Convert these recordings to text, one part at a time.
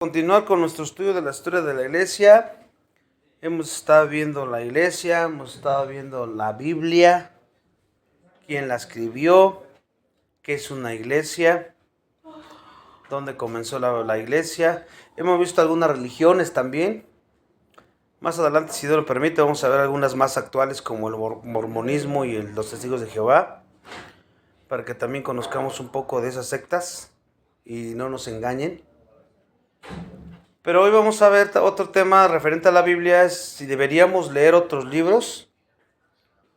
Continuar con nuestro estudio de la historia de la iglesia. Hemos estado viendo la iglesia, hemos estado viendo la Biblia, quién la escribió, qué es una iglesia, dónde comenzó la iglesia. Hemos visto algunas religiones también. Más adelante, si Dios lo permite, vamos a ver algunas más actuales como el mormonismo y los testigos de Jehová, para que también conozcamos un poco de esas sectas y no nos engañen. Pero hoy vamos a ver otro tema referente a la Biblia, es si deberíamos leer otros libros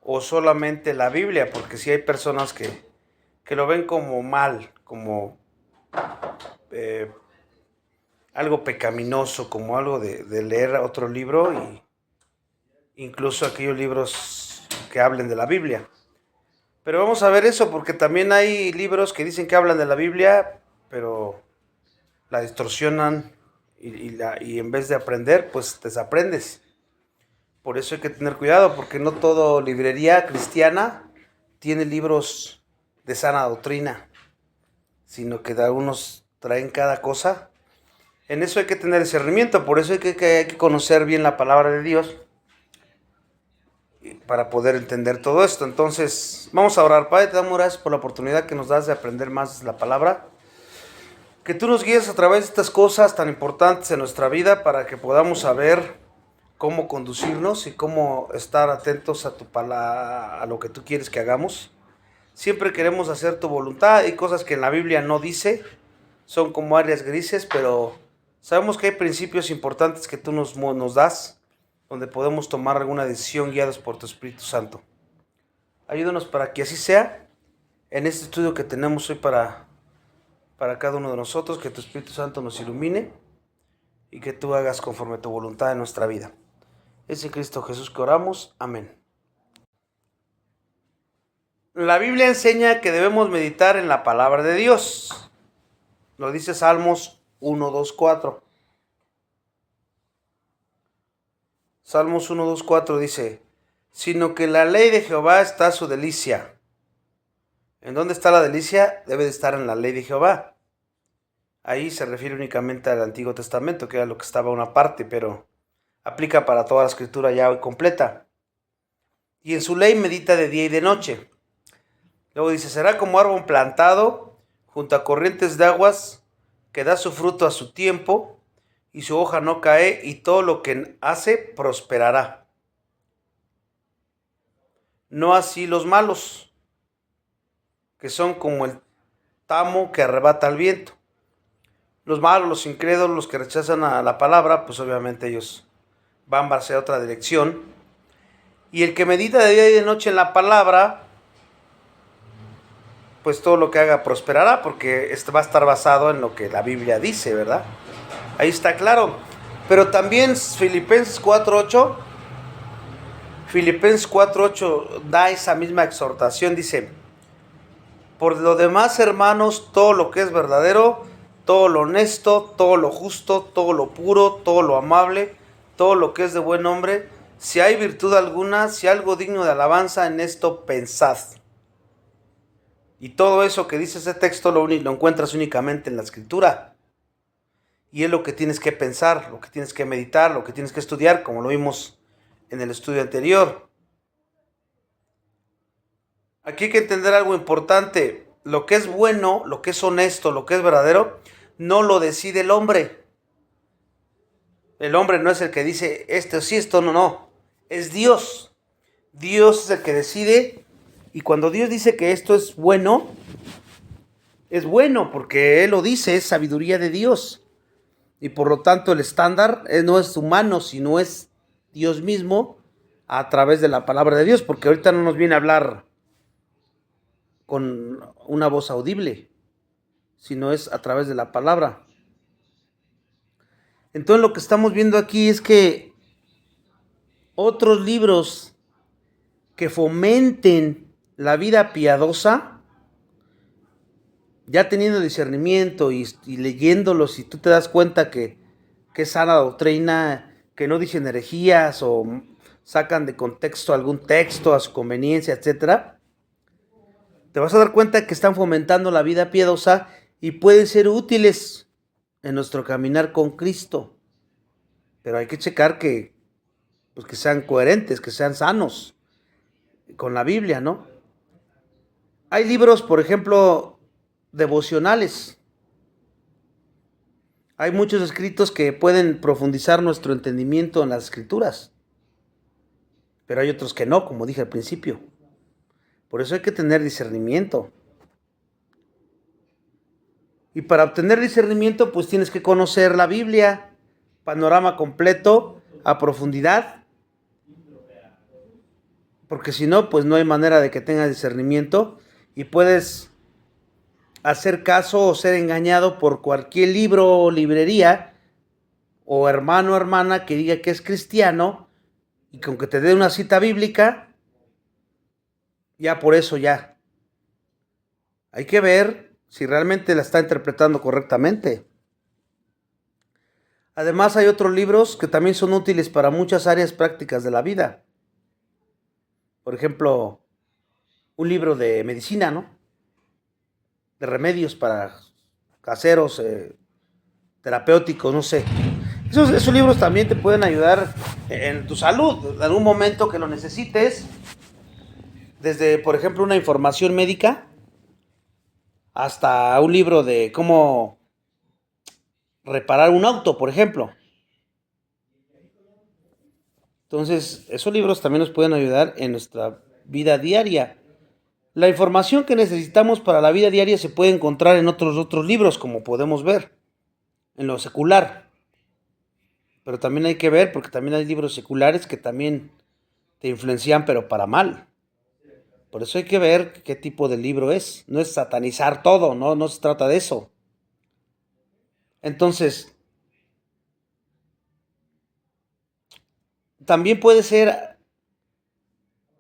o solamente la Biblia, porque si hay personas que lo ven como mal, como algo pecaminoso, como algo de leer otro libro, y incluso aquellos libros que hablen de la Biblia. Pero vamos a ver eso, porque también hay libros que dicen que hablan de la Biblia, pero la distorsionan y en vez de aprender, pues desaprendes. Por eso hay que tener cuidado, porque no todo librería cristiana tiene libros de sana doctrina, sino que algunos traen cada cosa. En eso hay que tener discernimiento, por eso hay que conocer bien la palabra de Dios para poder entender todo esto. Entonces, vamos a orar. Padre, te damos gracias por la oportunidad que nos das de aprender más la palabra. Que tú nos guíes a través de estas cosas tan importantes en nuestra vida para que podamos saber cómo conducirnos y cómo estar atentos a lo que tú quieres que hagamos. Siempre queremos hacer tu voluntad y cosas que en la Biblia no dice, son como áreas grises, pero sabemos que hay principios importantes que tú nos das, donde podemos tomar alguna decisión guiados por tu Espíritu Santo. Ayúdanos para que así sea en este estudio que tenemos hoy para cada uno de nosotros, que tu Espíritu Santo nos ilumine y que tú hagas conforme tu voluntad en nuestra vida. Es en Cristo Jesús que oramos. Amén. La Biblia enseña que debemos meditar en la palabra de Dios. Lo dice Salmos 1, 2, 4. Salmos 1, 2, 4 dice: sino que la ley de Jehová está su delicia. ¿En dónde está la delicia? Debe de estar en la ley de Jehová. Ahí se refiere únicamente al Antiguo Testamento, que era lo que estaba una parte, pero aplica para toda la escritura ya hoy completa. Y en su ley medita de día y de noche. Luego dice: será como árbol plantado junto a corrientes de aguas, que da su fruto a su tiempo, y su hoja no cae, y todo lo que hace prosperará. No así los malos, que son como el tamo que arrebata el viento. Los malos, los incrédulos, los que rechazan a la palabra, pues obviamente ellos van hacia otra dirección. Y el que medita de día y de noche en la palabra, pues todo lo que haga prosperará, porque va a estar basado en lo que la Biblia dice, ¿verdad? Ahí está claro. Pero también Filipenses 4:8 da esa misma exhortación, dice: por lo demás, hermanos, todo lo que es verdadero, todo lo honesto, todo lo justo, todo lo puro, todo lo amable, todo lo que es de buen nombre, si hay virtud alguna, si algo digno de alabanza, en esto pensad. Y todo eso que dice ese texto lo encuentras únicamente en la Escritura. Y es lo que tienes que pensar, lo que tienes que meditar, lo que tienes que estudiar, como lo vimos en el estudio anterior. Aquí hay que entender algo importante. Lo que es bueno, lo que es honesto, lo que es verdadero, no lo decide el hombre. El hombre no es el que dice esto sí, esto no. Es Dios. Dios es el que decide. Y cuando Dios dice que esto es bueno porque Él lo dice, es sabiduría de Dios. Y por lo tanto el estándar no es humano, sino es Dios mismo a través de la palabra de Dios. Porque ahorita no nos viene a hablar con una voz audible, sino es a través de la palabra. Entonces lo que estamos viendo aquí es que otros libros que fomenten la vida piadosa, ya teniendo discernimiento y leyéndolos, y tú te das cuenta que es sana doctrina, que no dicen herejías o sacan de contexto algún texto a su conveniencia, etcétera, te vas a dar cuenta que están fomentando la vida piadosa y pueden ser útiles en nuestro caminar con Cristo. Pero hay que checar que, pues, que sean coherentes, que sean sanos con la Biblia, ¿no? Hay libros, por ejemplo, devocionales. Hay muchos escritos que pueden profundizar nuestro entendimiento en las escrituras, pero hay otros que no, como dije al principio. Por eso hay que tener discernimiento. Y para obtener discernimiento, pues tienes que conocer la Biblia, panorama completo, a profundidad, porque si no, pues no hay manera de que tengas discernimiento y puedes hacer caso o ser engañado por cualquier libro o librería o hermano o hermana que diga que es cristiano y que aunque te dé una cita bíblica, ya por eso ya. Hay que ver si realmente la está interpretando correctamente. Además hay otros libros que también son útiles para muchas áreas prácticas de la vida. Por ejemplo, un libro de medicina, ¿no? De remedios para caseros, terapéuticos, no sé. Esos libros también te pueden ayudar en tu salud, en algún momento que lo necesites. Desde, por ejemplo, una información médica hasta un libro de cómo reparar un auto, por ejemplo. Entonces, esos libros también nos pueden ayudar en nuestra vida diaria. La información que necesitamos para la vida diaria se puede encontrar en otros libros, como podemos ver, en lo secular. Pero también hay que ver, porque también hay libros seculares que también te influencian, pero para mal. Por eso hay que ver qué tipo de libro es. No es satanizar todo, no se trata de eso. Entonces, también puede ser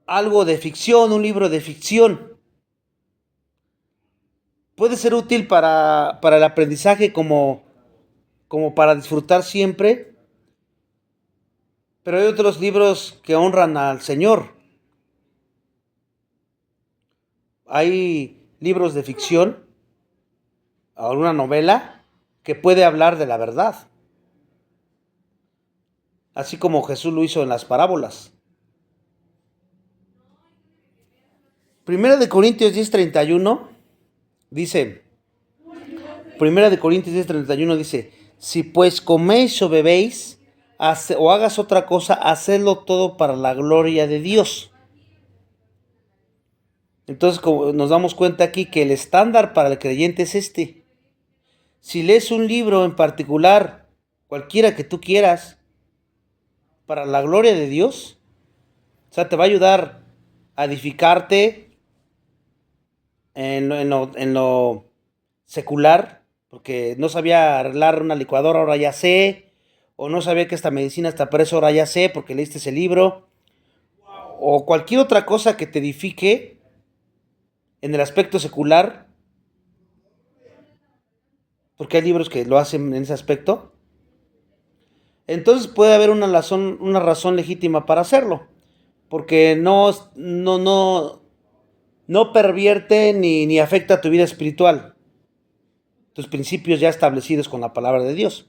algo de ficción, un libro de ficción. Puede ser útil para el aprendizaje como para disfrutar siempre, pero hay otros libros que honran al Señor. Hay libros de ficción, alguna novela, que puede hablar de la verdad, así como Jesús lo hizo en las parábolas. Primera de Corintios 10:31 dice, Primera de Corintios 10:31 dice, si pues coméis o bebéis, o hagas otra cosa, hacedlo todo para la gloria de Dios. Entonces, como nos damos cuenta aquí que el estándar para el creyente es este. Si lees un libro en particular, cualquiera que tú quieras, para la gloria de Dios, o sea, te va a ayudar a edificarte en lo secular, porque no sabía arreglar una licuadora, ahora ya sé, o no sabía que esta medicina está para eso, ahora ya sé, porque leíste ese libro, o cualquier otra cosa que te edifique en el aspecto secular, porque hay libros que lo hacen en ese aspecto. Entonces puede haber una razón legítima para hacerlo, porque no pervierte ni afecta tu vida espiritual, tus principios ya establecidos con la palabra de Dios,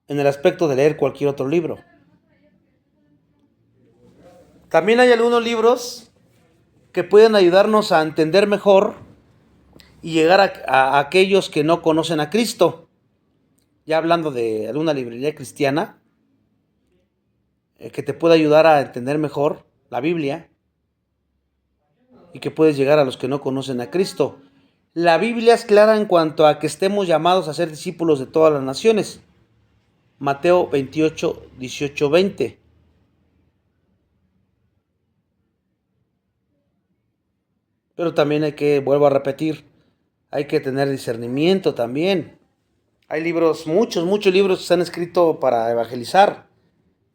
en el aspecto de leer cualquier otro libro. También hay algunos libros que pueden ayudarnos a entender mejor y llegar a aquellos que no conocen a Cristo. Ya hablando de alguna librería cristiana, que te pueda ayudar a entender mejor la Biblia y que puedes llegar a los que no conocen a Cristo. La Biblia es clara en cuanto a que estemos llamados a ser discípulos de todas las naciones. Mateo 28, 18, 20. Pero también vuelvo a repetir, hay que tener discernimiento también. Hay libros, muchos libros que se han escrito para evangelizar,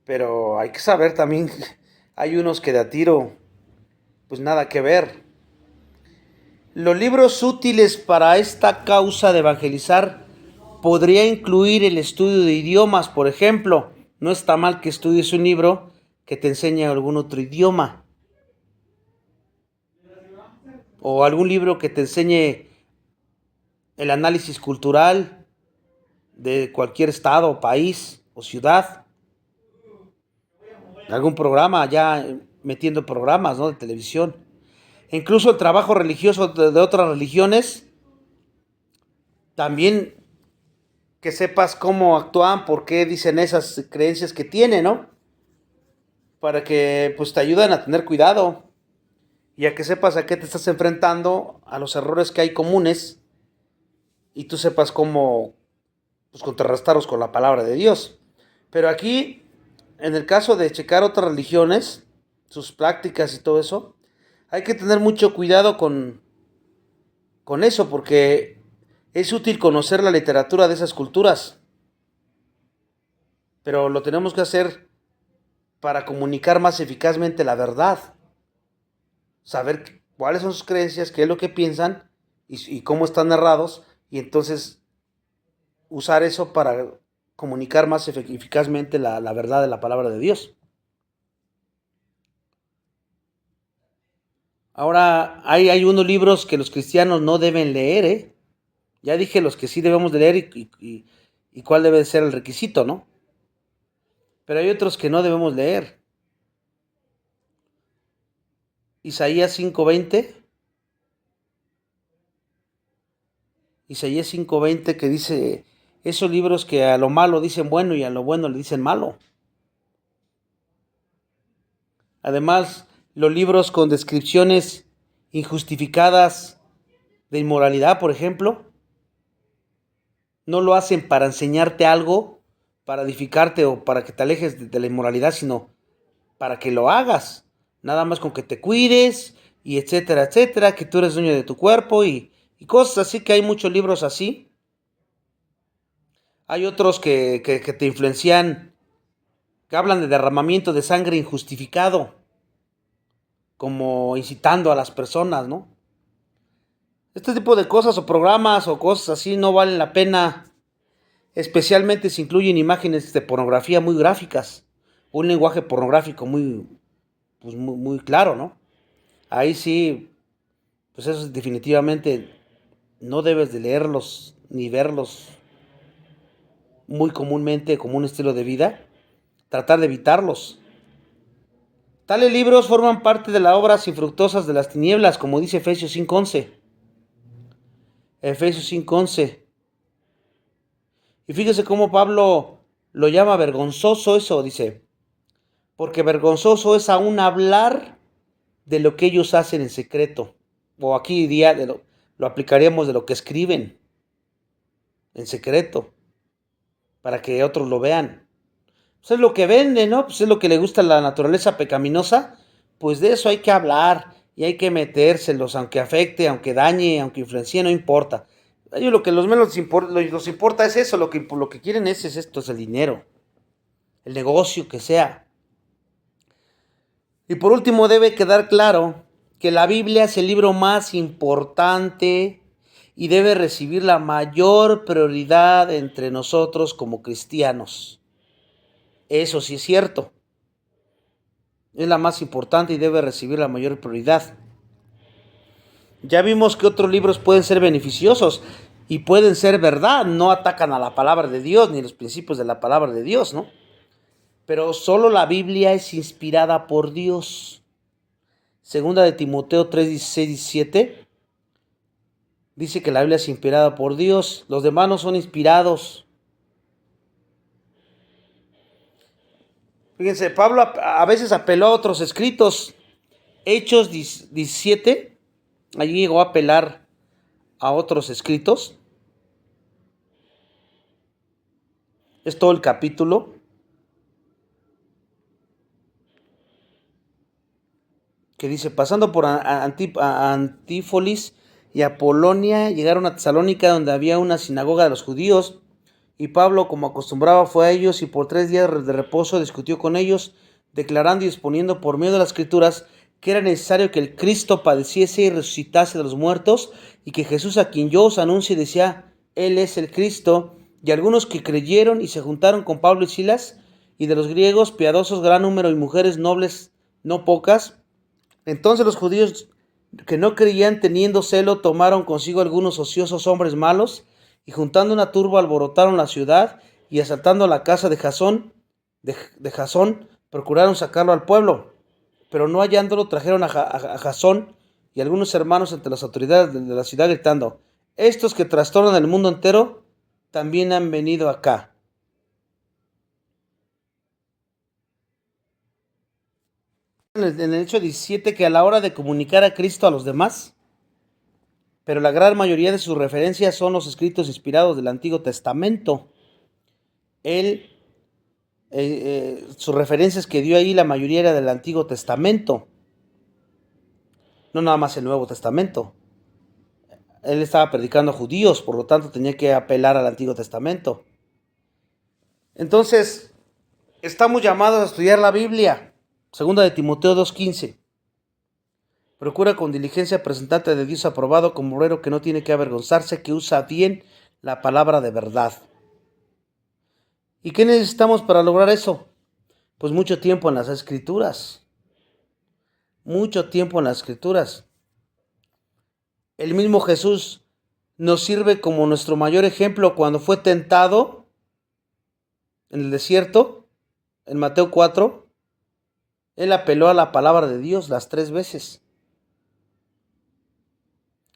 pero hay que saber también, hay unos que de a tiro, pues nada que ver. Los libros útiles para esta causa de evangelizar podría incluir el estudio de idiomas, por ejemplo. No está mal que estudies un libro que te enseñe algún otro idioma. O algún libro que te enseñe el análisis cultural de cualquier estado, país o ciudad. Algún programa, ya metiendo programas, ¿no?, de televisión. Incluso el trabajo religioso de otras religiones, también que sepas cómo actúan, por qué dicen esas creencias que tienen, ¿no? Para que pues te ayuden a tener cuidado y a que sepas a qué te estás enfrentando, a los errores que hay comunes y tú sepas cómo pues contrarrestarlos con la palabra de Dios. Pero aquí, en el caso de checar otras religiones, sus prácticas y todo eso, hay que tener mucho cuidado con eso, porque es útil conocer la literatura de esas culturas, pero lo tenemos que hacer para comunicar más eficazmente la verdad, saber cuáles son sus creencias, qué es lo que piensan y cómo están narrados, y entonces usar eso para comunicar más eficazmente la verdad de la palabra de Dios. Ahora, hay unos libros que los cristianos no deben leer, ¿eh? Ya dije los que sí debemos de leer y cuál debe ser el requisito, ¿no? Pero hay otros que no debemos leer. Isaías 5:20. Isaías 5:20 que dice, esos libros que a lo malo dicen bueno y a lo bueno le dicen malo. Además, los libros con descripciones injustificadas de inmoralidad, por ejemplo, no lo hacen para enseñarte algo, para edificarte o para que te alejes de la inmoralidad, sino para que lo hagas. Nada más con que te cuides y etcétera, etcétera, que tú eres dueño de tu cuerpo y cosas así, que hay muchos libros así. Hay otros que te influencian, que hablan de derramamiento de sangre injustificado, como incitando a las personas, ¿no? Este tipo de cosas o programas o cosas así no valen la pena, especialmente si incluyen imágenes de pornografía muy gráficas, un lenguaje pornográfico muy claro, ¿no? Ahí sí, pues eso definitivamente no debes de leerlos ni verlos muy comúnmente como un estilo de vida, tratar de evitarlos. Tales libros forman parte de las obras infructuosas de las tinieblas, como dice Efesios 5:11. Efesios 5:11. Y fíjese cómo Pablo lo llama vergonzoso eso, dice, porque vergonzoso es aún hablar de lo que ellos hacen en secreto. O aquí día lo aplicaríamos de lo que escriben en secreto, para que otros lo vean. Pues es lo que vende, ¿no? Pues es lo que le gusta a la naturaleza pecaminosa. Pues de eso hay que hablar y hay que metérselos, aunque afecte, aunque dañe, aunque influencie, no importa. A ellos lo que los menos los importa es eso, lo que quieren es esto, es el dinero, el negocio que sea. Y por último debe quedar claro que la Biblia es el libro más importante y debe recibir la mayor prioridad entre nosotros como cristianos. Eso sí es cierto. Es la más importante y debe recibir la mayor prioridad. Ya vimos que otros libros pueden ser beneficiosos y pueden ser verdad, no atacan a la palabra de Dios ni los principios de la palabra de Dios, ¿no? Pero solo la Biblia es inspirada por Dios. Segunda de Timoteo 3:16, 17 dice que la Biblia es inspirada por Dios, los demás no son inspirados. Fíjense, Pablo a veces apeló a otros escritos. Hechos 17, allí llegó a apelar a otros escritos. Es todo el capítulo. Que dice, pasando por Antífolis y Apolonia, llegaron a Tesalónica, donde había una sinagoga de los judíos. Y Pablo, como acostumbraba, fue a ellos y por 3 días de reposo discutió con ellos, declarando y exponiendo por medio de las Escrituras que era necesario que el Cristo padeciese y resucitase de los muertos, y que Jesús, a quien yo os anuncio, decía, Él es el Cristo. Y algunos que creyeron y se juntaron con Pablo y Silas, y de los griegos piadosos gran número y mujeres nobles no pocas. Entonces los judíos que no creían, teniendo celo, tomaron consigo algunos ociosos hombres malos, y juntando una turba alborotaron la ciudad, y asaltando la casa de Jasón, procuraron sacarlo al pueblo. Pero no hallándolo, trajeron a Jasón y algunos hermanos entre las autoridades de la ciudad, gritando: estos que trastornan el mundo entero también han venido acá. En el hecho 17, que a la hora de comunicar a Cristo a los demás, pero la gran mayoría de sus referencias son los escritos inspirados del Antiguo Testamento. Sus referencias que dio ahí, la mayoría era del Antiguo Testamento, no nada más el Nuevo Testamento. Él estaba predicando a judíos, por lo tanto tenía que apelar al Antiguo Testamento. Entonces, estamos llamados a estudiar la Biblia. Segunda de Timoteo 2:15. Procura con diligencia presentarte de Dios aprobado como obrero que no tiene que avergonzarse, que usa bien la palabra de verdad. ¿Y qué necesitamos para lograr eso? Pues mucho tiempo en las Escrituras. Mucho tiempo en las Escrituras. El mismo Jesús nos sirve como nuestro mayor ejemplo cuando fue tentado en el desierto, en Mateo 4. Él apeló a la palabra de Dios las 3 veces.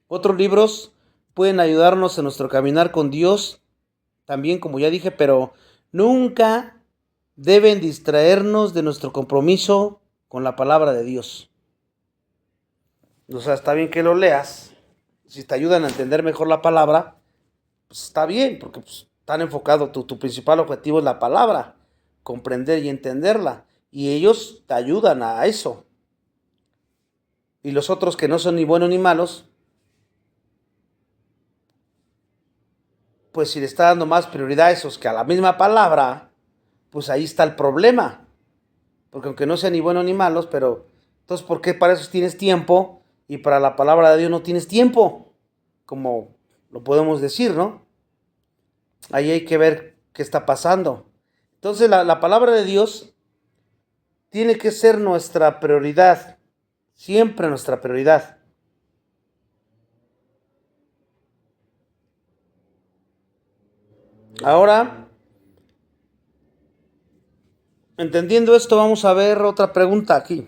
Otros libros pueden ayudarnos en nuestro caminar con Dios, también, como ya dije, pero nunca deben distraernos de nuestro compromiso con la palabra de Dios. O sea, está bien que lo leas. Si te ayudan a entender mejor la palabra, pues está bien, porque pues, están enfocados, tu principal objetivo es la palabra, comprender y entenderla. Y ellos te ayudan a eso. Y los otros que no son ni buenos ni malos, pues si le está dando más prioridad a esos que a la misma palabra, pues ahí está el problema. Porque aunque no sean ni buenos ni malos, pero entonces ¿por qué para esos tienes tiempo y para la palabra de Dios no tienes tiempo? Como lo podemos decir, ¿no? Ahí hay que ver qué está pasando. Entonces la palabra de Dios tiene que ser nuestra prioridad, siempre nuestra prioridad. Ahora, entendiendo esto, vamos a ver otra pregunta aquí.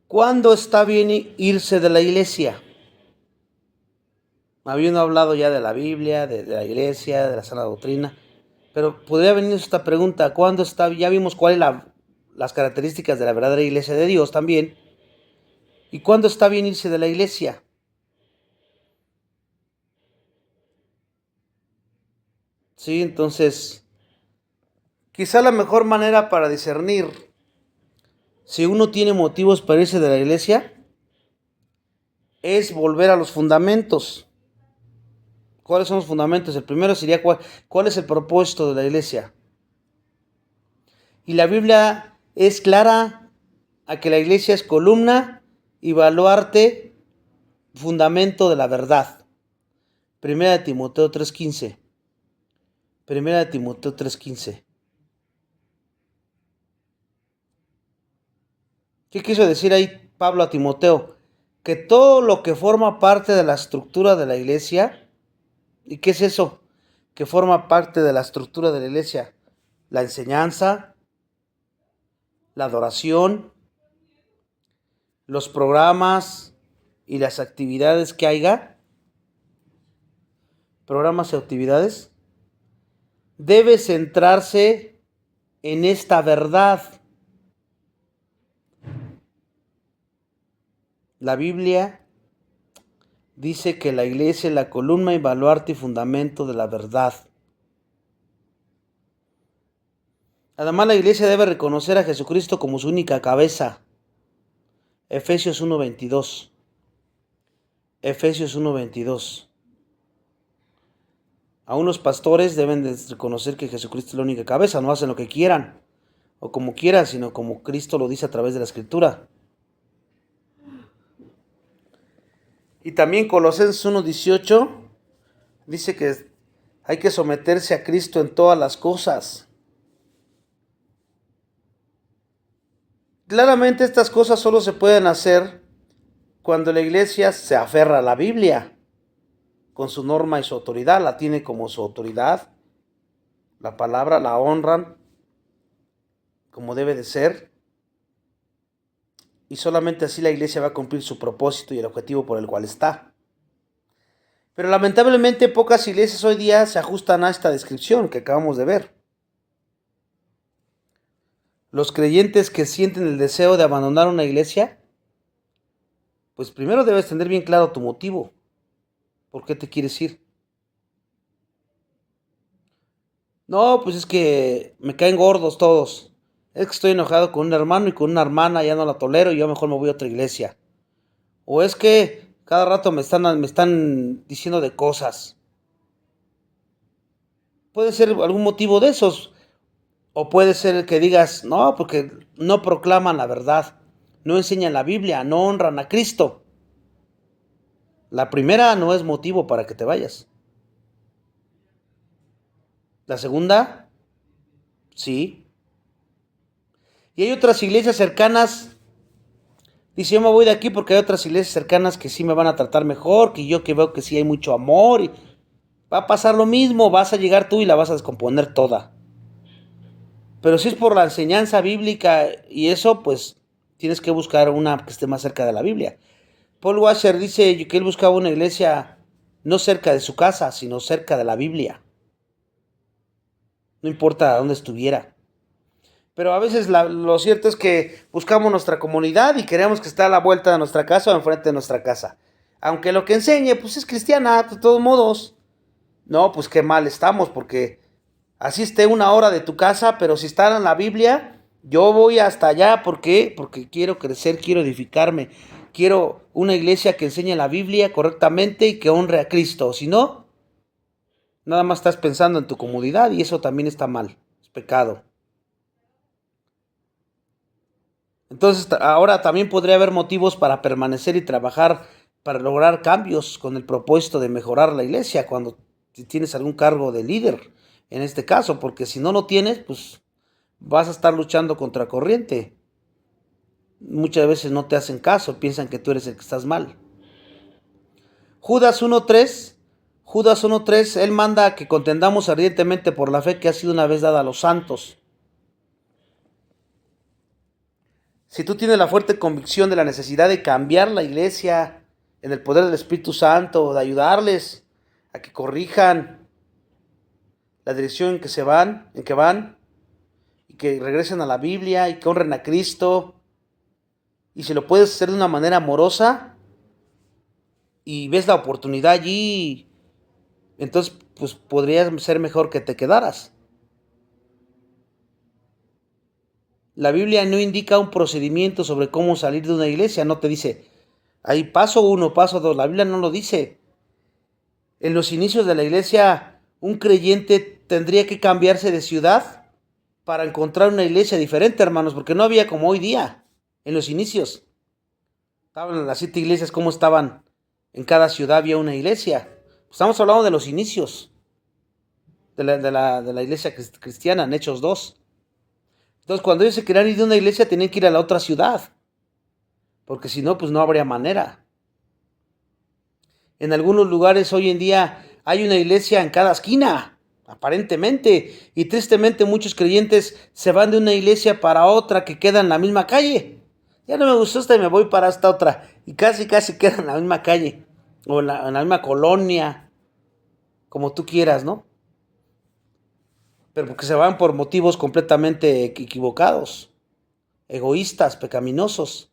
¿Cuándo está bien irse de la iglesia? Habiendo hablado ya de la Biblia, de la iglesia, de la sana doctrina, pero podría venir esta pregunta: ¿cuándo está? Ya vimos cuáles las características de la verdadera iglesia de Dios también. ¿Y cuándo está bien irse de la iglesia? Sí, entonces, quizá la mejor manera para discernir si uno tiene motivos para irse de la iglesia es volver a los fundamentos. ¿Cuáles son los fundamentos? El primero sería ¿cuál es el propósito de la iglesia? Y la Biblia es clara a que la iglesia es columna y baluarte, fundamento de la verdad. Primera de Timoteo 3:15. Primera de Timoteo 3:15. ¿Qué quiso decir ahí Pablo a Timoteo? Que todo lo que forma parte de la estructura de la iglesia. ¿Y qué es eso que forma parte de la estructura de la iglesia? La enseñanza, la adoración, los programas y las actividades que haya. Programas y actividades. Debe centrarse en esta verdad. La Biblia dice que la iglesia es la columna y baluarte y fundamento de la verdad. Además, la iglesia debe reconocer a Jesucristo como su única cabeza. Efesios 1:22. Efesios 1:22. A unos pastores deben de reconocer que Jesucristo es la única cabeza, no hacen lo que quieran o como quieran, sino como Cristo lo dice a través de la Escritura. Y también Colosenses 1:18 dice que hay que someterse a Cristo en todas las cosas. Claramente estas cosas solo se pueden hacer cuando la iglesia se aferra a la Biblia con su norma y su autoridad, la tiene como su autoridad, la palabra la honran como debe de ser, y solamente así la iglesia va a cumplir su propósito y el objetivo por el cual está. Pero lamentablemente pocas iglesias hoy día se ajustan a esta descripción que acabamos de ver. Los creyentes que sienten el deseo de abandonar una iglesia, pues primero debes tener bien claro tu motivo. ¿Por qué te quieres ir? No, pues es que me caen gordos todos. Es que estoy enojado con un hermano y con una hermana, ya no la tolero y yo mejor me voy a otra iglesia. O es que cada rato me están diciendo de cosas. Puede ser algún motivo de esos. O puede ser que digas, no, porque no proclaman la verdad, no enseñan la Biblia, no honran a Cristo. La primera no es motivo para que te vayas. La segunda, sí. Y hay otras iglesias cercanas. Dice, yo me voy de aquí porque hay otras iglesias cercanas que sí me van a tratar mejor, que yo que veo que sí hay mucho amor. Y va a pasar lo mismo, vas a llegar tú y la vas a descomponer toda. Pero si es por la enseñanza bíblica y eso, pues tienes que buscar una que esté más cerca de la Biblia. Paul Washer dice que él buscaba una iglesia no cerca de su casa, sino cerca de la Biblia. No importa dónde estuviera. Pero a veces lo cierto es que buscamos nuestra comunidad y queremos que esté a la vuelta de nuestra casa o enfrente de nuestra casa. Aunque lo que enseñe, pues es cristiana, de todos modos. No, pues qué mal estamos, porque así esté una hora de tu casa, pero si está en la Biblia, yo voy hasta allá. ¿Por qué? Porque quiero crecer, quiero edificarme. Quiero una iglesia que enseñe la Biblia correctamente y que honre a Cristo. Si no, nada más estás pensando en tu comodidad y eso también está mal, es pecado. Entonces, ahora también podría haber motivos para permanecer y trabajar para lograr cambios con el propósito de mejorar la iglesia cuando tienes algún cargo de líder, en este caso, porque si no lo tienes, pues vas a estar luchando contra corriente. Muchas veces no te hacen caso, piensan que tú eres el que estás mal. Judas 1.3, él manda que contendamos ardientemente por la fe que ha sido una vez dada a los santos. Si tú tienes la fuerte convicción de la necesidad de cambiar la iglesia en el poder del Espíritu Santo, de ayudarles a que corrijan la dirección en que van, y que regresen a la Biblia y que honren a Cristo, y si lo puedes hacer de una manera amorosa y ves la oportunidad allí, entonces pues podría ser mejor que te quedaras. La Biblia no indica un procedimiento sobre cómo salir de una iglesia, no te dice, ahí paso 1, paso 2, la Biblia no lo dice. En los inicios de la iglesia, un creyente tendría que cambiarse de ciudad para encontrar una iglesia diferente, hermanos, porque no había como hoy día, en los inicios. Estaban las 7 iglesias, ¿cómo estaban? En cada ciudad había una iglesia. Estamos hablando de los inicios de la iglesia cristiana, en Hechos 2. Entonces, cuando ellos se querían ir de una iglesia, tenían que ir a la otra ciudad, porque si no, pues no habría manera. En algunos lugares hoy en día hay una iglesia en cada esquina, aparentemente, y tristemente muchos creyentes se van de una iglesia para otra que queda en la misma calle. Ya no me gustó esta y me voy para esta otra, y casi queda en la misma calle, o en la misma colonia, como tú quieras, ¿no? Pero porque se van por motivos completamente equivocados, egoístas, pecaminosos.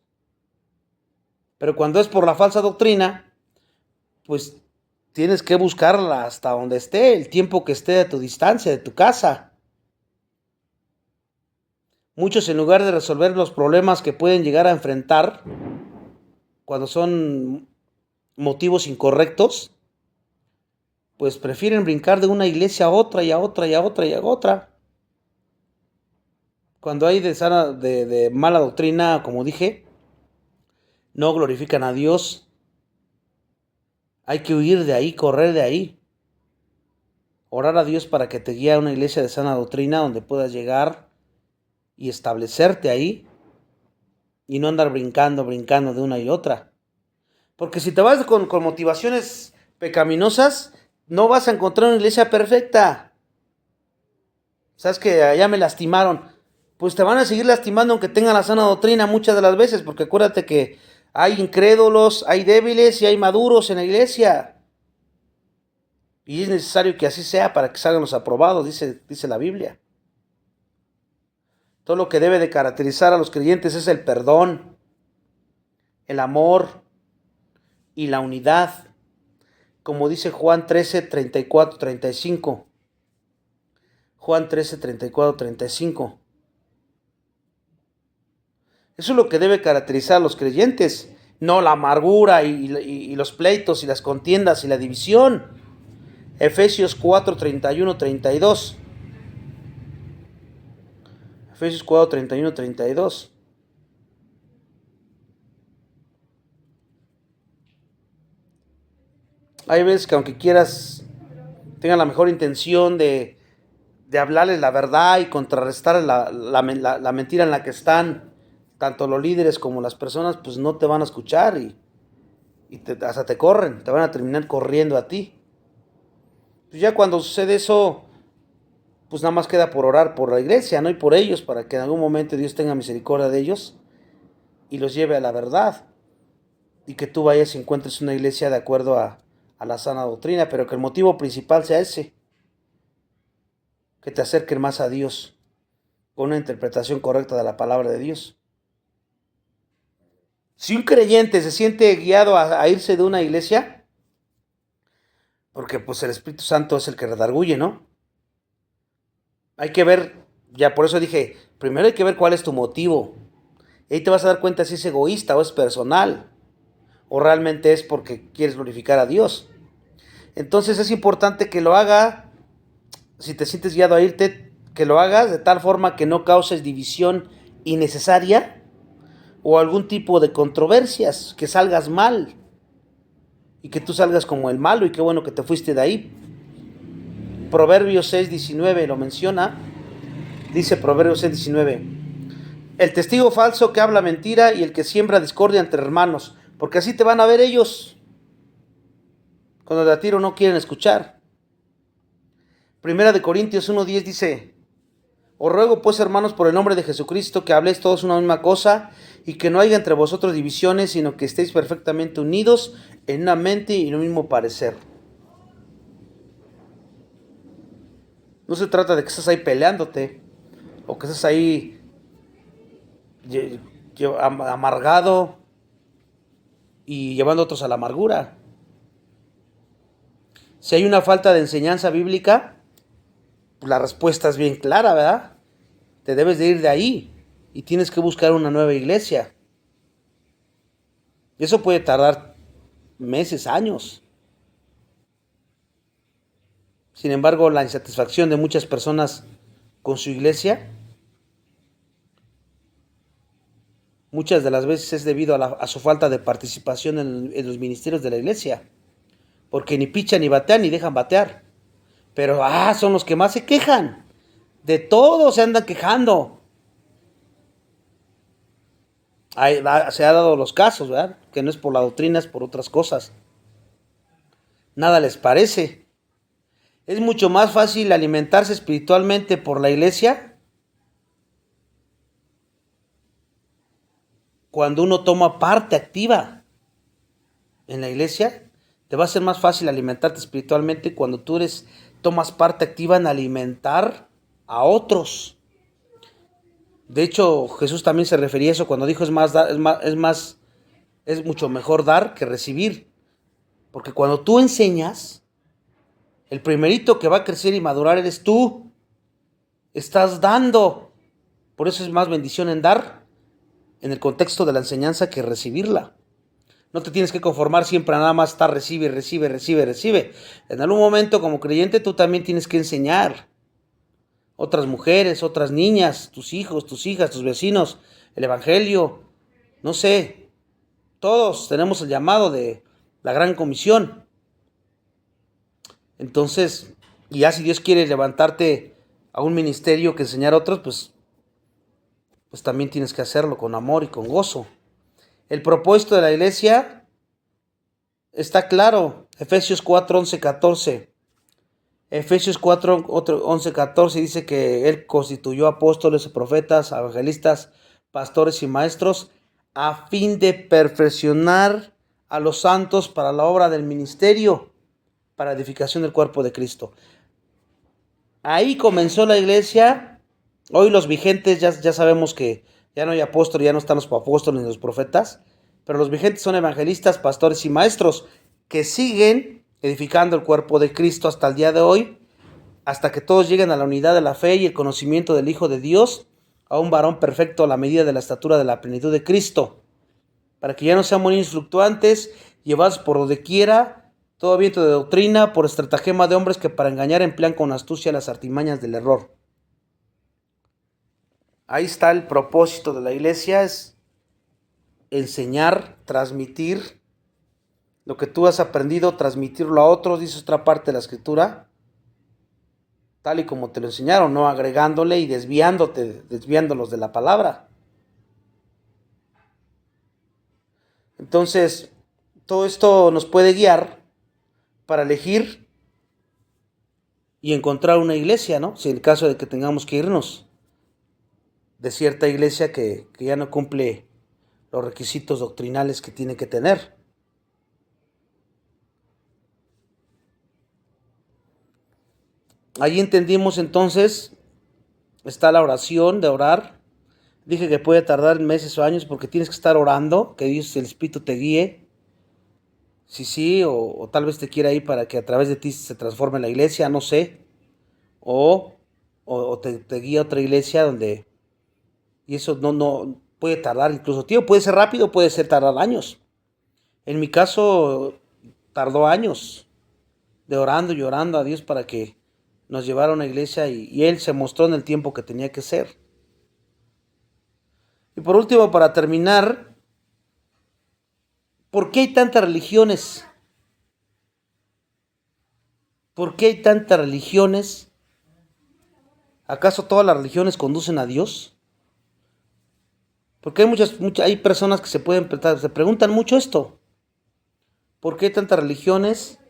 Pero cuando es por la falsa doctrina, pues tienes que buscarla hasta donde esté, el tiempo que esté a tu distancia, de tu casa. Muchos, en lugar de resolver los problemas que pueden llegar a enfrentar cuando son motivos incorrectos, pues prefieren brincar de una iglesia a otra y a otra y a otra y a otra. Cuando hay de mala doctrina, como dije, no glorifican a Dios. Hay que huir de ahí, correr de ahí. Orar a Dios para que te guíe a una iglesia de sana doctrina donde puedas llegar y establecerte ahí y no andar brincando de una y otra. Porque si te vas con motivaciones pecaminosas, no vas a encontrar una iglesia perfecta. Sabes que allá me lastimaron. Pues te van a seguir lastimando aunque tengan la sana doctrina muchas de las veces, porque acuérdate que hay incrédulos, hay débiles y hay maduros en la iglesia. Y es necesario que así sea para que salgan los aprobados, dice la Biblia. Todo lo que debe de caracterizar a los creyentes es el perdón, el amor y la unidad. Como dice Juan 13, 34, 35. Juan 13, 34, 35. Eso es lo que debe caracterizar a los creyentes, no la amargura y los pleitos y las contiendas y la división. Efesios 4, 31, 32. Efesios 4, 31, 32. Hay veces que aunque quieras, tengan la mejor intención de hablarles la verdad y contrarrestar la mentira en la que están, tanto los líderes como las personas, pues no te van a escuchar y hasta te corren, te van a terminar corriendo a ti. Pues ya cuando sucede eso, pues nada más queda por orar por la iglesia, ¿no? Y por ellos, para que en algún momento Dios tenga misericordia de ellos y los lleve a la verdad. Y que tú vayas y encuentres una iglesia de acuerdo a la sana doctrina, pero que el motivo principal sea ese, que te acerquen más a Dios, con una interpretación correcta de la palabra de Dios. Si un creyente se siente guiado a irse de una iglesia, porque pues el Espíritu Santo es el que redarguye, ¿no? Hay que ver, ya por eso dije, primero hay que ver cuál es tu motivo. Y ahí te vas a dar cuenta si es egoísta o es personal, o realmente es porque quieres glorificar a Dios. Entonces es importante que lo haga, si te sientes guiado a irte, que lo hagas de tal forma que no causes división innecesaria o algún tipo de controversias, que salgas mal y que tú salgas como el malo, y qué bueno que te fuiste de ahí. Proverbios 6:19 lo menciona. Dice Proverbios 6:19: el testigo falso que habla mentira y el que siembra discordia entre hermanos, porque así te van a ver ellos cuando de a tiro no quieren escuchar. Primera de Corintios 1:10 dice: os ruego pues, hermanos, por el nombre de Jesucristo, que habléis todos una misma cosa y que no haya entre vosotros divisiones, sino que estéis perfectamente unidos en una mente y en un mismo parecer. No se trata de que estés ahí peleándote o que estés ahí amargado y llevando a otros a la amargura. Si hay una falta de enseñanza bíblica, pues la respuesta es bien clara, ¿verdad? Te debes de ir de ahí y tienes que buscar una nueva iglesia. Y eso puede tardar meses, años. Sin embargo, la insatisfacción de muchas personas con su iglesia, muchas de las veces es debido a su falta de participación en los ministerios de la iglesia. Porque ni pichan ni batean ni dejan batear. Pero son los que más se quejan. De todo se andan quejando. Se ha dado los casos, ¿verdad? Que no es por la doctrina, es por otras cosas. Nada les parece. Es mucho más fácil alimentarse espiritualmente por la iglesia cuando uno toma parte activa en la iglesia. Te va a ser más fácil alimentarte espiritualmente cuando tú tomas parte activa en alimentar a otros. De hecho, Jesús también se refería a eso cuando dijo es mucho mejor dar que recibir. Porque cuando tú enseñas, el primerito que va a crecer y madurar eres tú. Estás dando. Por eso es más bendición en dar, en el contexto de la enseñanza, que recibirla. No te tienes que conformar siempre a nada más estar recibe. En algún momento, como creyente, tú también tienes que enseñar. Otras mujeres, otras niñas, tus hijos, tus hijas, tus vecinos, el evangelio, no sé. Todos tenemos el llamado de la gran comisión. Entonces, y ya si Dios quiere levantarte a un ministerio que enseñar a otros, pues también tienes que hacerlo con amor y con gozo. El propósito de la iglesia está claro. Efesios 4, 11, 14. Efesios 4, 11, 14 dice que Él constituyó apóstoles, profetas, evangelistas, pastores y maestros a fin de perfeccionar a los santos para la obra del ministerio, para edificación del cuerpo de Cristo. Ahí comenzó la iglesia. Hoy los vigentes ya sabemos que ya no hay apóstoles, ya no están los apóstoles ni los profetas, pero los vigentes son evangelistas, pastores y maestros que siguen edificando el cuerpo de Cristo hasta el día de hoy, hasta que todos lleguen a la unidad de la fe y el conocimiento del Hijo de Dios, a un varón perfecto a la medida de la estatura de la plenitud de Cristo, para que ya no sean niños fluctuantes, llevados por donde quiera, todo viento de doctrina, por estratagema de hombres que para engañar emplean con astucia las artimañas del error. Ahí está el propósito de la iglesia, es enseñar, transmitir lo que tú has aprendido, transmitirlo a otros, dice otra parte de la escritura, tal y como te lo enseñaron, no agregándole y desviándolos de la palabra. Entonces, todo esto nos puede guiar para elegir y encontrar una iglesia, ¿no? Si en el caso de que tengamos que irnos de cierta iglesia que ya no cumple los requisitos doctrinales que tiene que tener. Ahí entendimos entonces, está la oración de orar. Dije que puede tardar meses o años porque tienes que estar orando, que Dios, el Espíritu te guíe. Sí, o tal vez te quiera ir para que a través de ti se transforme la iglesia, no sé. O te guíe a otra iglesia donde... Y eso no puede tardar incluso tiempo, puede ser rápido, puede ser tardar años. En mi caso tardó años de orando y orando a Dios para que nos llevara a una iglesia y Él se mostró en el tiempo que tenía que ser. Y por último, para terminar, ¿por qué hay tantas religiones? ¿Por qué hay tantas religiones? ¿Acaso todas las religiones conducen a Dios? Porque hay personas que se preguntan mucho esto. ¿Por qué hay tantas religiones?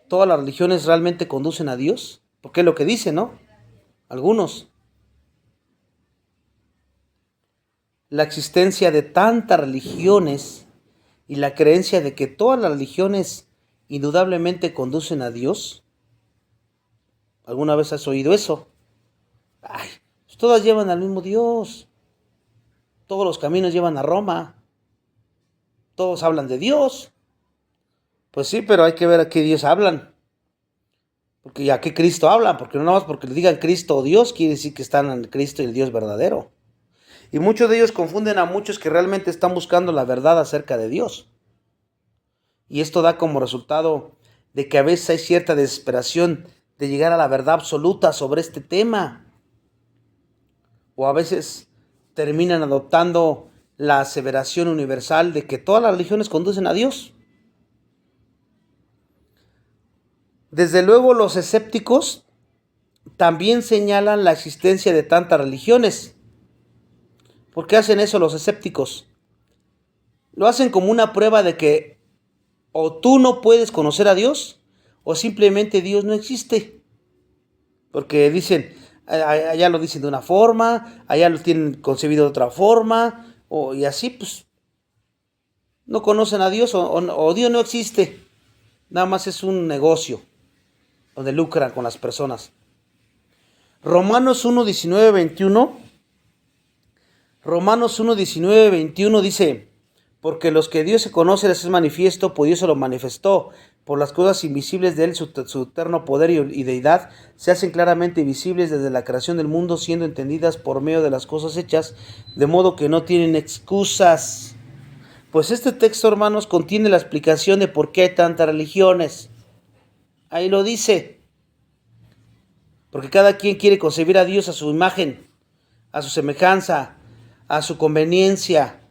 ¿Todas las religiones realmente conducen a Dios? Porque es lo que dicen, ¿no? Algunos. La existencia de tantas religiones y la creencia de que todas las religiones indudablemente conducen a Dios. ¿Alguna vez has oído eso? Ay, pues todas llevan al mismo Dios. Todos los caminos llevan a Roma. Todos hablan de Dios. Pues sí, pero hay que ver a qué Dios hablan. Porque a qué Cristo hablan. Porque no nada más porque le digan Cristo o Dios quiere decir que están en Cristo y el Dios verdadero. Y muchos de ellos confunden a muchos que realmente están buscando la verdad acerca de Dios. Y esto da como resultado de que a veces hay cierta desesperación de llegar a la verdad absoluta sobre este tema. O a veces terminan adoptando la aseveración universal de que todas las religiones conducen a Dios. Desde luego los escépticos también señalan la existencia de tantas religiones. ¿Por qué hacen eso los escépticos? Lo hacen como una prueba de que o tú no puedes conocer a Dios o simplemente Dios no existe. Porque dicen, allá lo dicen de una forma, allá lo tienen concebido de otra forma, y así pues no conocen a Dios o Dios no existe. Nada más es un negocio donde lucran con las personas. Romanos 1:19, 21. Romanos 1:19, 21 dice: porque los que Dios se conoce les es manifiesto, pues Dios se lo manifestó. Por las cosas invisibles de Él, su eterno poder y deidad, se hacen claramente visibles desde la creación del mundo, siendo entendidas por medio de las cosas hechas, de modo que no tienen excusas. Pues este texto, hermanos, contiene la explicación de por qué hay tantas religiones. Ahí lo dice. Porque cada quien quiere concebir a Dios a su imagen, a su semejanza, a su conveniencia.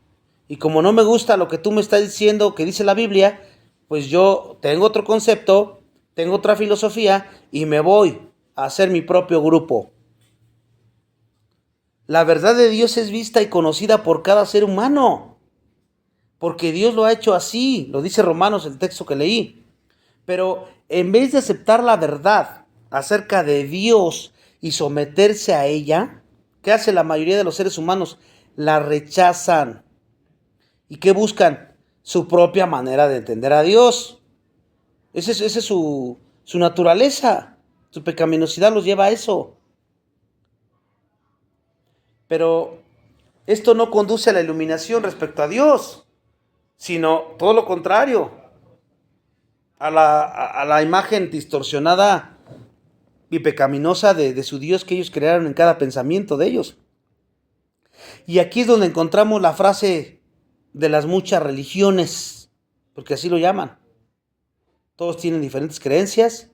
Y como no me gusta lo que tú me estás diciendo, que dice la Biblia, pues yo tengo otro concepto, tengo otra filosofía y me voy a hacer mi propio grupo. La verdad de Dios es vista y conocida por cada ser humano. porque Dios lo ha hecho así, lo dice Romanos, el texto que leí. Pero en vez de aceptar la verdad acerca de Dios y someterse a ella, ¿qué hace la mayoría de los seres humanos? La rechazan. ¿Y qué buscan? Su propia manera de entender a Dios. Esa es su naturaleza. Su pecaminosidad los lleva a eso. Pero esto no conduce a la iluminación respecto a Dios, sino todo lo contrario, a la imagen distorsionada y pecaminosa de su Dios que ellos crearon en cada pensamiento de ellos. Y aquí es donde encontramos la frase de las muchas religiones, porque así lo llaman. Todos tienen diferentes creencias.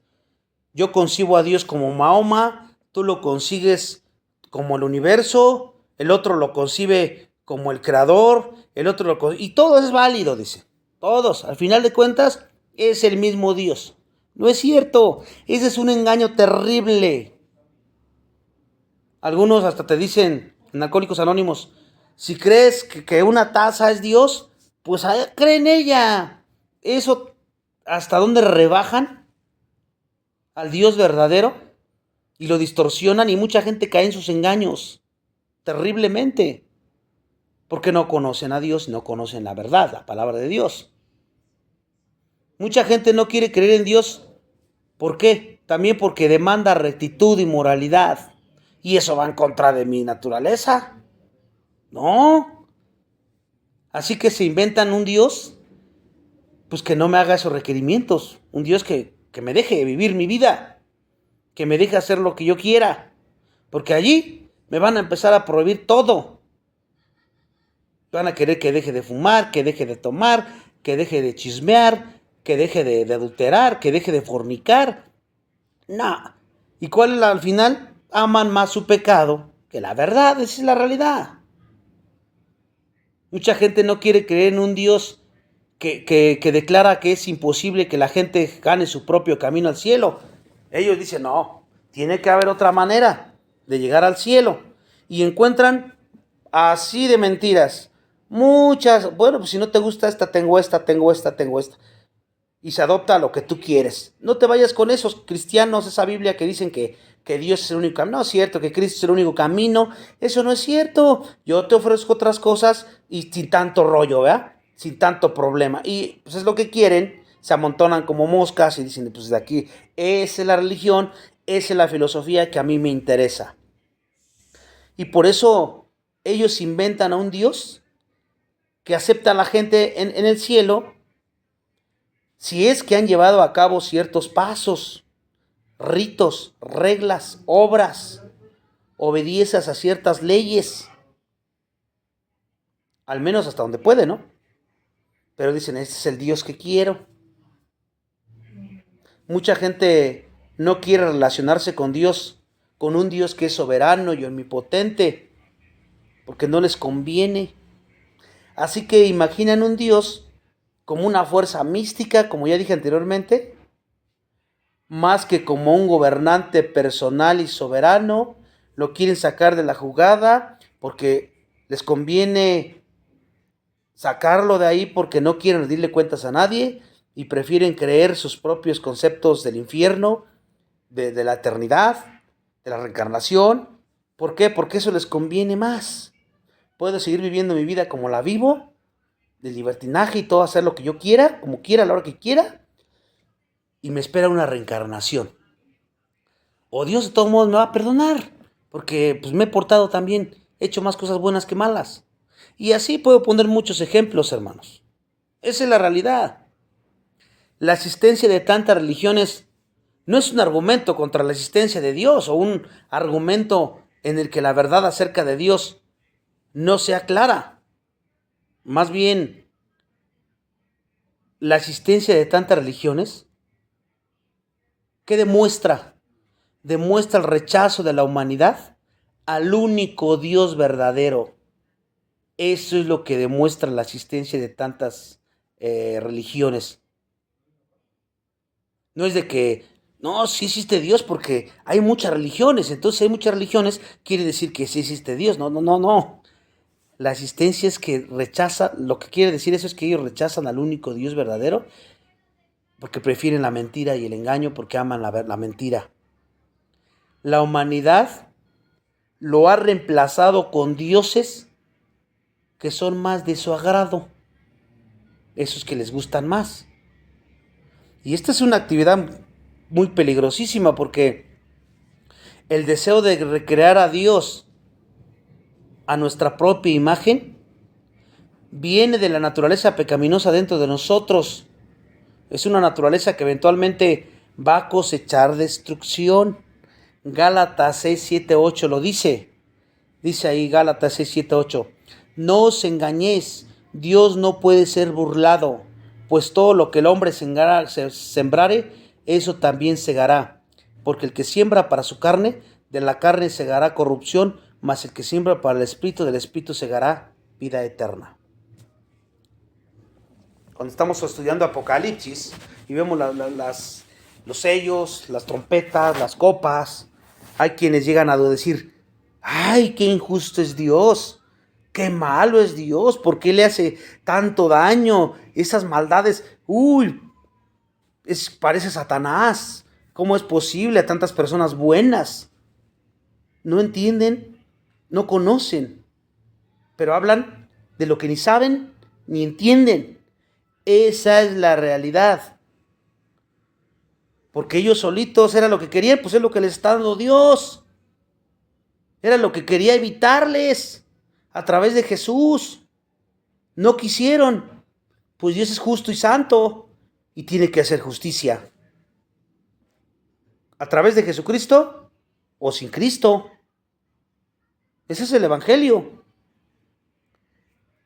Yo concibo a Dios como Mahoma, tú lo consigues como el universo, el otro lo concibe como el creador, el otro lo concibe, y todo es válido, dice. Todos, al final de cuentas, es el mismo Dios. No es cierto, ese es un engaño terrible. Algunos hasta te dicen, en Alcohólicos Anónimos, si crees que una taza es Dios, pues cree en ella. Eso, ¿hasta dónde rebajan al Dios verdadero? Y lo distorsionan y mucha gente cae en sus engaños, terriblemente. Porque no conocen a Dios, no conocen la verdad, la palabra de Dios. Mucha gente no quiere creer en Dios. ¿Por qué? También porque demanda rectitud y moralidad. ¿Y eso va en contra de mi naturaleza? No. Así que se inventan un Dios, pues que no me haga esos requerimientos. Un Dios que me deje vivir mi vida, que me deje hacer lo que yo quiera. Porque allí me van a empezar a prohibir todo. Van a querer que deje de fumar, que deje de tomar, que deje de chismear, que deje de adulterar, que deje de fornicar. No. ¿Y cuál es al final? Aman más su pecado que la verdad. Esa es la realidad. Mucha gente no quiere creer en un Dios que declara que es imposible que la gente gane su propio camino al cielo. Ellos dicen, no, tiene que haber otra manera de llegar al cielo. Y encuentran así de mentiras. Muchas, bueno, pues si no te gusta esta, tengo esta, tengo esta, tengo esta. Y se adopta lo que tú quieres. No te vayas con esos cristianos, esa Biblia que dicen que Dios es el único camino. No es cierto, que Cristo es el único camino. Eso no es cierto. Yo te ofrezco otras cosas y sin tanto rollo, ¿verdad? Sin tanto problema. Y pues es lo que quieren. Se amontonan como moscas y dicen, pues de aquí, esa es la religión, esa es la filosofía que a mí me interesa. Y por eso ellos inventan a un Dios que acepta a la gente en el cielo, si es que han llevado a cabo ciertos pasos, ritos, reglas, obras, obediencias a ciertas leyes, al menos hasta donde puede, ¿no? Pero dicen, este es el Dios que quiero. Mucha gente no quiere relacionarse con Dios, con un Dios que es soberano y omnipotente, porque no les conviene. Así que imaginan un Dios como una fuerza mística, como ya dije anteriormente, más que como un gobernante personal y soberano. Lo quieren sacar de la jugada porque les conviene sacarlo de ahí, porque no quieren rendirle cuentas a nadie y prefieren creer sus propios conceptos del infierno, de la eternidad, de la reencarnación. ¿Por qué? Porque eso les conviene más. Puedo seguir viviendo mi vida como la vivo, de libertinaje y todo, hacer lo que yo quiera, como quiera, a la hora que quiera, y me espera una reencarnación. O Dios de todos modos me va a perdonar, porque pues me he portado también, he hecho más cosas buenas que malas. Y así puedo poner muchos ejemplos, hermanos. Esa es la realidad. La existencia de tantas religiones no es un argumento contra la existencia de Dios o un argumento en el que la verdad acerca de Dios no sea clara. Más bien, la existencia de tantas religiones, ¿qué demuestra? Demuestra el rechazo de la humanidad al único Dios verdadero. Eso es lo que demuestra la existencia de tantas religiones. No es de que, no, sí existe Dios porque hay muchas religiones, entonces hay muchas religiones, quiere decir que sí existe Dios. No, no, no, no. La asistencia es que rechazan, lo que quiere decir eso es que ellos rechazan al único Dios verdadero porque prefieren la mentira y el engaño, porque aman la mentira. La humanidad lo ha reemplazado con dioses que son más de su agrado, esos que les gustan más. Y esta es una actividad muy peligrosísima, porque el deseo de recrear a Dios a nuestra propia imagen viene de la naturaleza pecaminosa dentro de nosotros. Es una naturaleza que eventualmente va a cosechar destrucción. Gálatas 6, 7, 8 lo dice. Dice ahí Gálatas 6, 7, 8. No os engañéis, Dios no puede ser burlado, pues todo lo que el hombre sembrare, eso también segará. Porque el que siembra para su carne, de la carne segará corrupción, mas el que siembra para el Espíritu, del Espíritu segará vida eterna. Cuando estamos estudiando Apocalipsis y vemos los sellos, las trompetas, las copas, hay quienes llegan a decir: ¡ay, qué injusto es Dios! ¡Qué malo es Dios! ¿Por qué le hace tanto daño? Esas maldades, parece Satanás. ¿Cómo es posible a tantas personas buenas? No entienden, no conocen, pero hablan de lo que ni saben ni entienden. Esa es la realidad. Porque ellos solitos era lo que querían, pues es lo que les está dando Dios. Era lo que quería evitarles a través de Jesús. No quisieron, pues Dios es justo y santo y tiene que hacer justicia. A través de Jesucristo o sin Cristo. Ese es el Evangelio.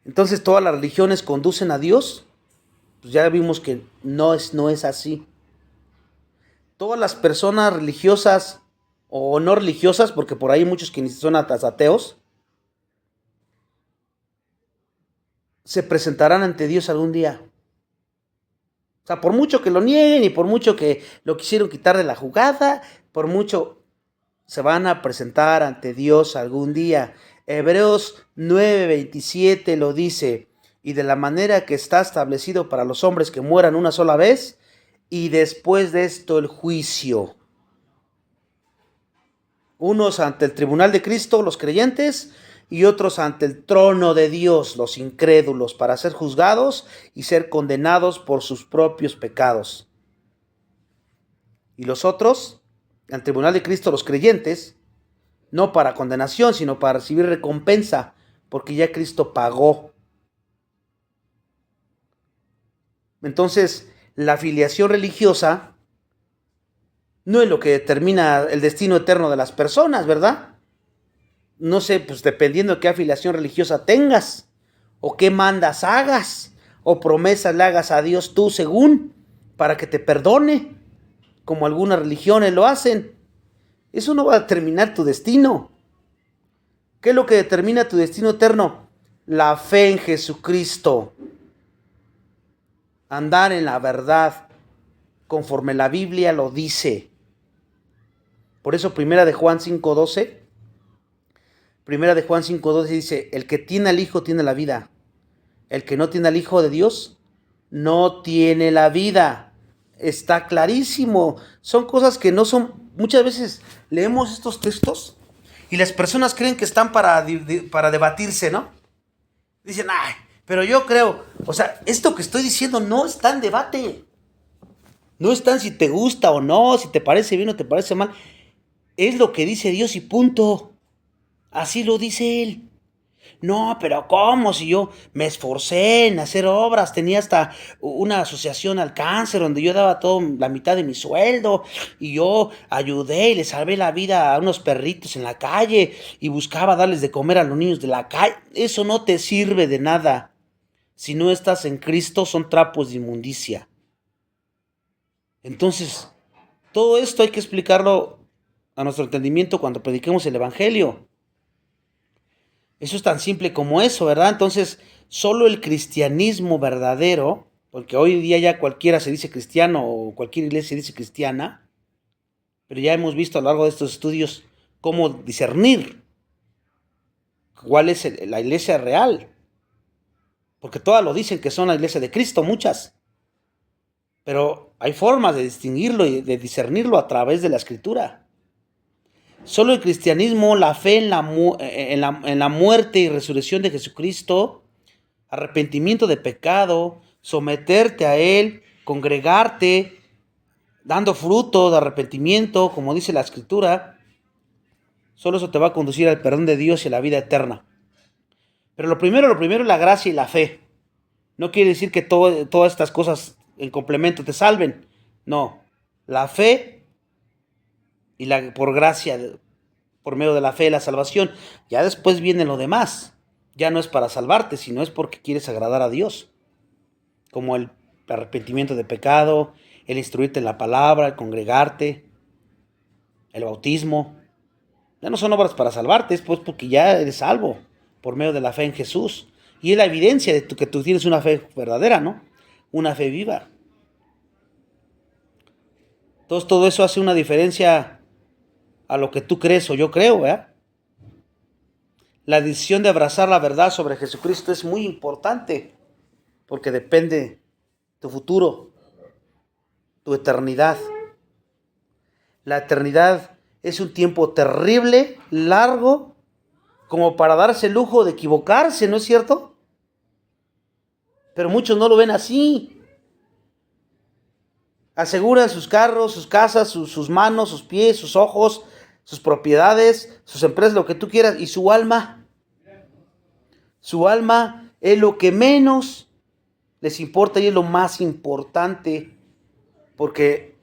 Entonces todas las religiones conducen a Dios. Pues ya vimos que no es así. Todas las personas religiosas o no religiosas, porque por ahí hay muchos que ni son ateos, se presentarán ante Dios algún día. O sea, por mucho que lo nieguen y por mucho que lo quisieron quitar de la jugada, por mucho se van a presentar ante Dios algún día. Hebreos 9:27 lo dice: y de la manera que está establecido para los hombres que mueran una sola vez, y después de esto el juicio. Unos ante el tribunal de Cristo, los creyentes, y otros ante el trono de Dios, los incrédulos, para ser juzgados y ser condenados por sus propios pecados. Y los otros, al tribunal de Cristo, los creyentes, no para condenación, sino para recibir recompensa, porque ya Cristo pagó. Entonces, la filiación religiosa no es lo que determina el destino eterno de las personas, ¿verdad? No sé, pues dependiendo de qué afiliación religiosa tengas, o qué mandas hagas, o promesas le hagas a Dios tú según, para que te perdone, como algunas religiones lo hacen. Eso no va a determinar tu destino. ¿Qué es lo que determina tu destino eterno? La fe en Jesucristo. Andar en la verdad, conforme la Biblia lo dice. Por eso Primera de Juan 5:12 dice: el que tiene al Hijo tiene la vida. El que no tiene al Hijo de Dios no tiene la vida. Está clarísimo. Son cosas que no son. Muchas veces leemos estos textos y las personas creen que están para debatirse, ¿no? Dicen: ay, pero yo creo. O sea, esto que estoy diciendo no está en debate. No está en si te gusta o no, si te parece bien o te parece mal. Es lo que dice Dios y punto. Así lo dice Él. No, pero ¿cómo? Si yo me esforcé en hacer obras, tenía hasta una asociación al cáncer donde yo daba la mitad de mi sueldo y yo ayudé y le salvé la vida a unos perritos en la calle y buscaba darles de comer a los niños de la calle. Eso no te sirve de nada. Si no estás en Cristo, son trapos de inmundicia. Entonces, todo esto hay que explicarlo a nuestro entendimiento cuando prediquemos el Evangelio. Eso es tan simple como eso, ¿verdad? Entonces, solo el cristianismo verdadero, porque hoy en día ya cualquiera se dice cristiano o cualquier iglesia se dice cristiana, pero ya hemos visto a lo largo de estos estudios cómo discernir. cuál es la iglesia real. Porque todas lo dicen que son la iglesia de Cristo, muchas. Pero hay formas de distinguirlo y de discernirlo a través de la Escritura. Solo el cristianismo, la fe en la muerte y resurrección de Jesucristo, arrepentimiento de pecado, someterte a Él, congregarte, dando fruto de arrepentimiento, como dice la Escritura, solo eso te va a conducir al perdón de Dios y a la vida eterna. Pero lo primero es la gracia y la fe. No quiere decir que todas estas cosas en complemento te salven. No, la fe y por gracia, por medio de la fe, la salvación. Ya después viene lo demás. Ya no es para salvarte, sino es porque quieres agradar a Dios. Como el arrepentimiento de pecado, el instruirte en la palabra, el congregarte, el bautismo. Ya no son obras para salvarte, es pues porque ya eres salvo por medio de la fe en Jesús. Y es la evidencia de que tú tienes una fe verdadera, ¿no? Una fe viva. Entonces todo eso hace una diferencia a lo que tú crees o yo creo, ¿verdad? La decisión de abrazar la verdad sobre Jesucristo es muy importante porque depende tu futuro, tu eternidad. La eternidad es un tiempo terrible, largo, como para darse el lujo de equivocarse, ¿no es cierto? Pero muchos no lo ven así. Aseguran sus carros, sus casas, sus manos, sus pies, sus ojos, sus propiedades, sus empresas, lo que tú quieras, y su alma. Su alma es lo que menos les importa y es lo más importante, porque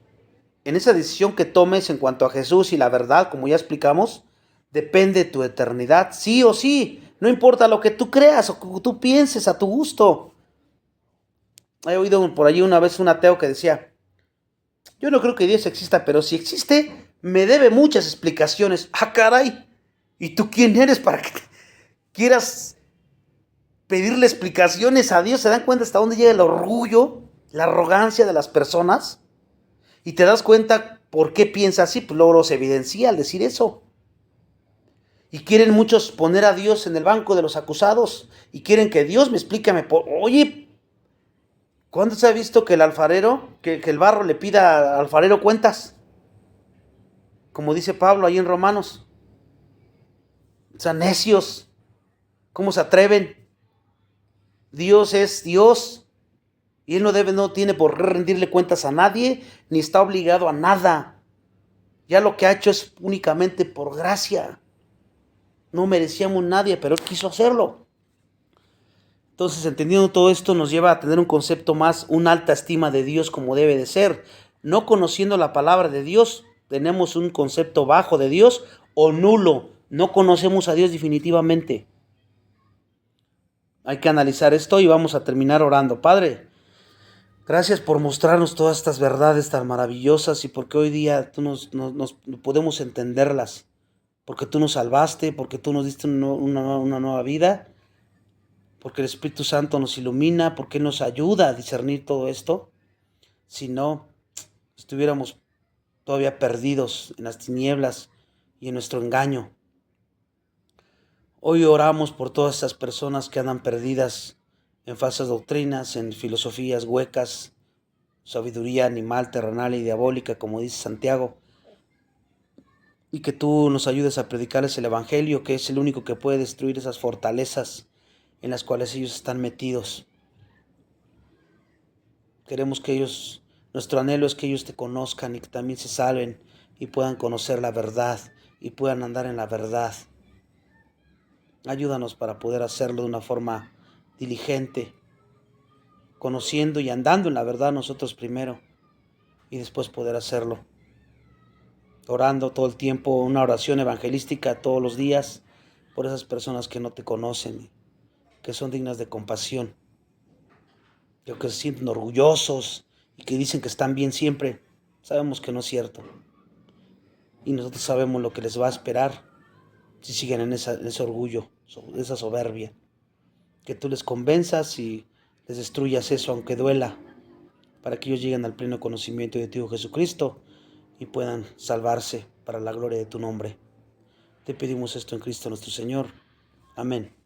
en esa decisión que tomes en cuanto a Jesús y la verdad, como ya explicamos, depende tu eternidad, sí o sí. No importa lo que tú creas o que tú pienses a tu gusto. He oído por allí una vez un ateo que decía: yo no creo que Dios exista, pero si existe, me debe muchas explicaciones. ¡Ah, caray! ¿Y tú quién eres para que quieras pedirle explicaciones a Dios? ¿Se dan cuenta hasta dónde llega el orgullo, la arrogancia de las personas? Y te das cuenta por qué piensa así, pues luego se evidencia al decir eso. Y quieren muchos poner a Dios en el banco de los acusados. Y quieren que Dios me explique. Oye, ¿cuándo se ha visto que el alfarero, que el barro le pida al alfarero cuentas? Como dice Pablo ahí en Romanos. O sea, necios. ¿Cómo se atreven? Dios es Dios. Y Él no tiene por qué rendirle cuentas a nadie, ni está obligado a nada. Ya lo que ha hecho es únicamente por gracia. No merecíamos nadie, pero Él quiso hacerlo. Entonces, entendiendo todo esto, nos lleva a tener un concepto más, una alta estima de Dios como debe de ser. No conociendo la palabra de Dios, tenemos un concepto bajo de Dios o nulo. No conocemos a Dios definitivamente. Hay que analizar esto y vamos a terminar orando. Padre, gracias por mostrarnos todas estas verdades tan maravillosas y porque hoy día tú nos podemos entenderlas. Porque tú nos salvaste, porque tú nos diste una nueva vida, porque el Espíritu Santo nos ilumina, porque nos ayuda a discernir todo esto. Si no, estuviéramos todavía perdidos en las tinieblas y en nuestro engaño. Hoy oramos por todas esas personas que andan perdidas en falsas doctrinas, en filosofías huecas, sabiduría animal, terrenal y diabólica, como dice Santiago. Y que tú nos ayudes a predicarles el Evangelio, que es el único que puede destruir esas fortalezas en las cuales ellos están metidos. Queremos que ellos, nuestro anhelo es que ellos te conozcan y que también se salven y puedan conocer la verdad y puedan andar en la verdad. Ayúdanos para poder hacerlo de una forma diligente, conociendo y andando en la verdad nosotros primero y después poder hacerlo. Orando todo el tiempo, una oración evangelística todos los días por esas personas que no te conocen, que son dignas de compasión, que se sienten orgullosos y que dicen que están bien siempre. Sabemos que no es cierto. Y nosotros sabemos lo que les va a esperar si siguen en ese orgullo, esa soberbia. Que tú les convenzas y les destruyas eso, aunque duela, para que ellos lleguen al pleno conocimiento de tu Hijo Jesucristo y puedan salvarse para la gloria de tu nombre. Te pedimos esto en Cristo nuestro Señor. Amén.